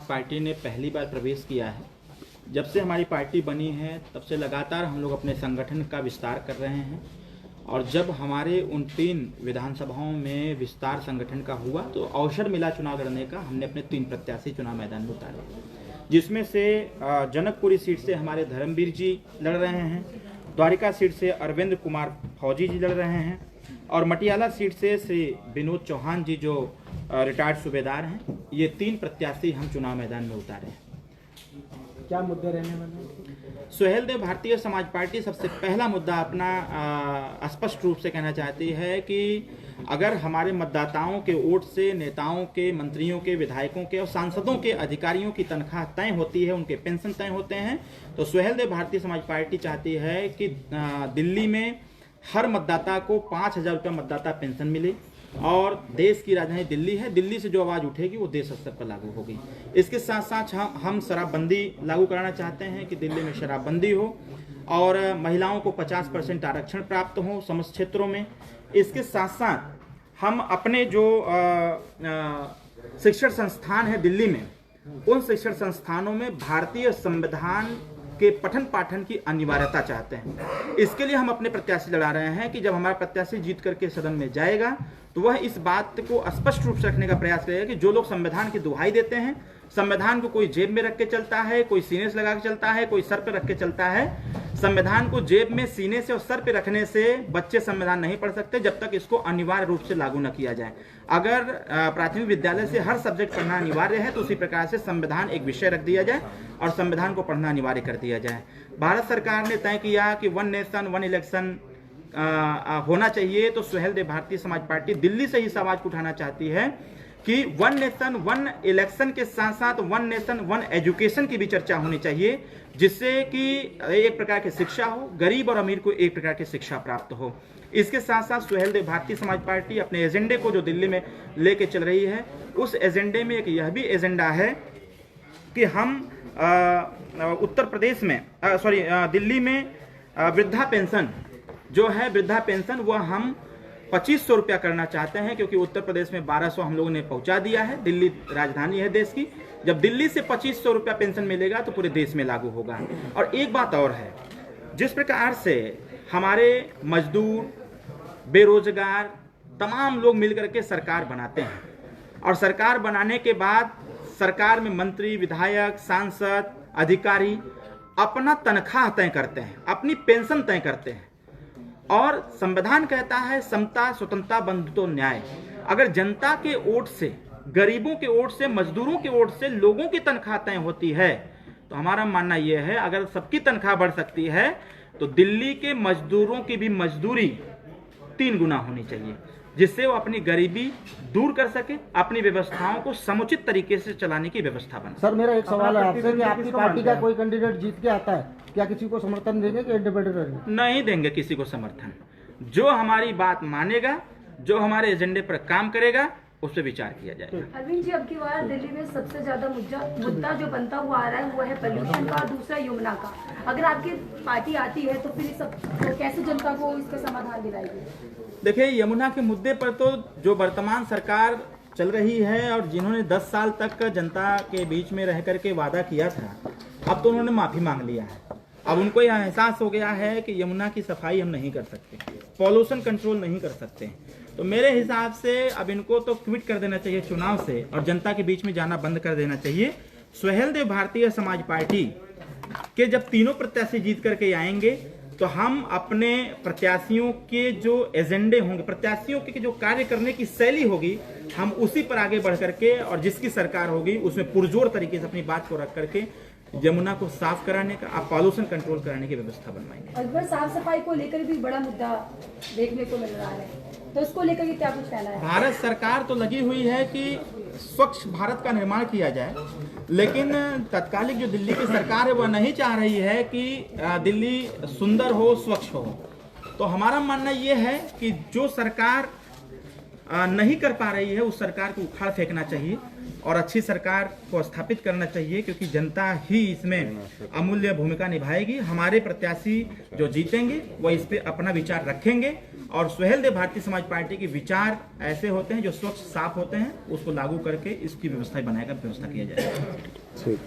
Party ने पहली बार प्रवेश किया है। जब से हमारी पार्टी बनी है तब से लगातार हम लोग अपने संगठन का विस्तार कर रहे हैं और जब हमारे उन 3 विधानसभाओं में विस्तार संगठन का हुआ तो अवसर मिला चुनाव लड़ने का। हमने अपने 3 प्रत्याशी चुनाव मैदान में उतारे, जिसमें से जनकपुरी सीट से हमारे धर्मवीर जी लड़ रहे हैं, द्वारिका सीट से अरविंद कुमार फौजी जी लड़ रहे हैं और मटियाला सीट से श्री विनोद चौहान जी जो रिटायर्ड सूबेदार हैं। ये 3 प्रत्याशी हम चुनाव मैदान में उतारे हैं। क्या मुद्दे रहने वाले? सुहेलदेव भारतीय समाज पार्टी सबसे पहला मुद्दा अपना स्पष्ट रूप से कहना चाहती है कि अगर हमारे मतदाताओं के वोट से नेताओं के, मंत्रियों के, विधायकों के और सांसदों के, अधिकारियों की तनख्वाह तय होती है, उनके पेंशन तय होते हैं, तो सुहेलदेव भारतीय समाज पार्टी चाहती है कि दिल्ली में हर मतदाता को 5,000 रुपये मतदाता पेंशन मिले और देश की राजधानी दिल्ली है, दिल्ली से जो आवाज़ उठेगी वो देश स्तर पर लागू होगी। इसके साथ साथ हम शराबबंदी लागू कराना चाहते हैं कि दिल्ली में शराबबंदी हो और महिलाओं को 50% आरक्षण प्राप्त हो समस्त क्षेत्रों में। इसके साथ साथ हम अपने जो शिक्षण संस्थान है दिल्ली में, उन शिक्षण संस्थानों में भारतीय संविधान के पठन पाठन की अनिवार्यता चाहते हैं। इसके लिए हम अपने प्रत्याशी लड़ा रहे हैं कि जब हमारा प्रत्याशी जीत करके सदन में जाएगा तो वह इस बात को स्पष्ट रूप से रखने का प्रयास करेगा कि जो लोग संविधान की दुहाई देते हैं, संविधान को कोई जेब में रख के चलता है, कोई सीने से लगा के चलता है, कोई सर पे रख के चलता है। संविधान को जेब में, सीने से और सर पे रखने से बच्चे संविधान नहीं पढ़ सकते जब तक इसको अनिवार्य रूप से लागू न किया जाए। अगर प्राथमिक विद्यालय से हर सब्जेक्ट पढ़ना अनिवार्य है तो उसी प्रकार से संविधान एक विषय रख दिया जाए और संविधान को पढ़ना अनिवार्य कर दिया जाए। भारत सरकार ने तय किया कि 1 नेशन 1 इलेक्शन होना चाहिए, तो सुहेलदेव भारतीय समाज पार्टी दिल्ली से ही इस आवाज को उठाना चाहती है कि 1 नेशन 1 इलेक्शन के साथ साथ 1 नेशन 1 एजुकेशन की भी चर्चा होनी चाहिए, जिससे कि एक प्रकार की शिक्षा हो, गरीब और अमीर को एक प्रकार की शिक्षा प्राप्त हो। इसके साथ साथ सुहेलदेव भारतीय समाज पार्टी अपने एजेंडे को जो दिल्ली में लेके चल रही है, उस एजेंडे में एक यह भी एजेंडा है कि हम उत्तर प्रदेश में दिल्ली में वृद्धा पेंशन जो है, वृद्धा पेंशन वह हम 2500 रुपया करना चाहते हैं, क्योंकि उत्तर प्रदेश में 1200 हम लोगों ने पहुंचा दिया है। दिल्ली राजधानी है देश की, जब दिल्ली से 2500 रुपया पेंशन मिलेगा तो पूरे देश में लागू होगा। और एक बात और है, जिस प्रकार से हमारे मजदूर, बेरोजगार तमाम लोग मिलकर के सरकार बनाते हैं और सरकार बनाने के बाद सरकार में मंत्री, विधायक, सांसद, अधिकारी अपना तनख्वाह तय करते हैं, अपनी पेंशन तय करते हैं और संविधान कहता है समता, स्वतंत्रता, बंधुत्व, न्याय। अगर जनता के वोट से, गरीबों के वोट से, मजदूरों के वोट से लोगों की तनख्वाह तय होती है, तो हमारा मानना यह है अगर सबकी तनख्वाह बढ़ सकती है तो दिल्ली के मजदूरों की भी मजदूरी 3 गुना होनी चाहिए, जिससे वो अपनी गरीबी दूर कर सके, अपनी व्यवस्थाओं को समुचित तरीके से चलाने की व्यवस्था बने। सर, मेरा एक सवाल है आपसे कि आपकी पार्टी का कोई कैंडिडेट जीत के आता है, क्या किसी को समर्थन देंगे कि इंडिपेंडेंट? नहीं देंगे किसी को समर्थन। जो हमारी बात मानेगा, जो हमारे एजेंडे पर काम करेगा, उस पर विचार किया जाएगा। अरविंद जी, अब की बार दिल्ली में सबसे ज्यादा मुद्दा जो बनता हुआ आ रहा है वो है पोल्यूशन का, दूसरा यमुना का। अगर आपकी पार्टी आती है तो फिर सब तो कैसे जनता को इसका समाधान दिलाएगी? देखिए, यमुना के मुद्दे पर तो जो वर्तमान सरकार चल रही है और जिन्होंने 10 साल तक जनता के बीच में रह करके वादा किया था, अब तो उन्होंने माफी मांग लिया है। अब उनको यह एहसास हो गया है कि यमुना की सफाई हम नहीं कर सकते, पॉल्यूशन कंट्रोल नहीं कर सकते, तो मेरे हिसाब से अब इनको तो क्विट कर देना चाहिए चुनाव से और जनता के बीच में जाना बंद कर देना चाहिए। सुहेलदेव भारतीय समाज पार्टी के जब तीनों प्रत्याशी जीत करके आएंगे तो हम अपने प्रत्याशियों के जो एजेंडे होंगे, प्रत्याशियों के जो कार्य करने की शैली होगी, हम उसी पर आगे बढ़ करके और जिसकी सरकार होगी उसमें पुरजोर तरीके से अपनी बात को रख करके यमुना को साफ कराने का, पॉल्यूशन कंट्रोल कराने की व्यवस्था बनवाएंगे। अगर साफ सफाई को लेकर भी बड़ा मुद्दा देखने को मिल रहा है, तो उसको लेकर के क्या कुछ कहना है? भारत सरकार तो लगी हुई है कि स्वच्छ भारत का निर्माण किया जाए, लेकिन तत्कालिक जो दिल्ली की सरकार है वह नहीं चाह रही है कि दिल्ली सुंदर हो, स्वच्छ हो। तो हमारा मानना यह है कि जो सरकार नहीं कर पा रही है उस सरकार को उखाड़ फेंकना चाहिए। और अच्छी सरकार को स्थापित करना चाहिए, क्योंकि जनता ही इसमें अमूल्य भूमिका निभाएगी। हमारे प्रत्याशी जो जीतेंगे वो इस पे अपना विचार रखेंगे, और सुहेल देव भारतीय समाज पार्टी के विचार ऐसे होते हैं जो स्वच्छ साफ होते हैं, उसको लागू करके इसकी व्यवस्था बनाएगा, व्यवस्था किया जाएगा। ठीक।